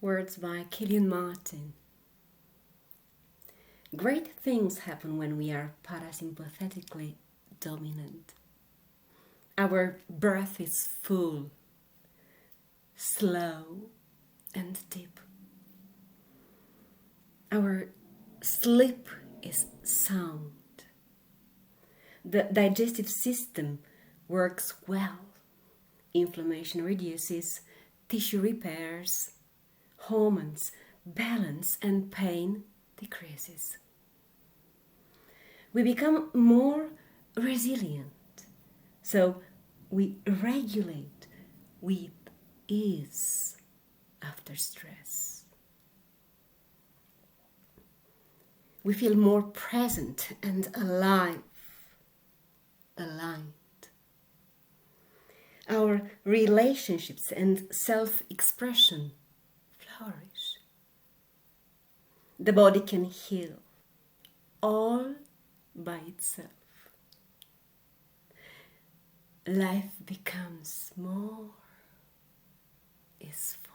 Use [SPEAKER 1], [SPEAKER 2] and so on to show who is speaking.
[SPEAKER 1] Words by Kylian Martin. Great things happen when we are parasympathetically dominant. Our breath is full, slow, and deep. Our sleep is sound. The digestive system works well. Inflammation reduces, tissue repairs, hormones balance, and pain decreases. We become more resilient, so we regulate with ease after stress. We feel more present and alive, aligned. Our relationships and self-expression flourish. The body can heal all by itself. Life becomes more easeful.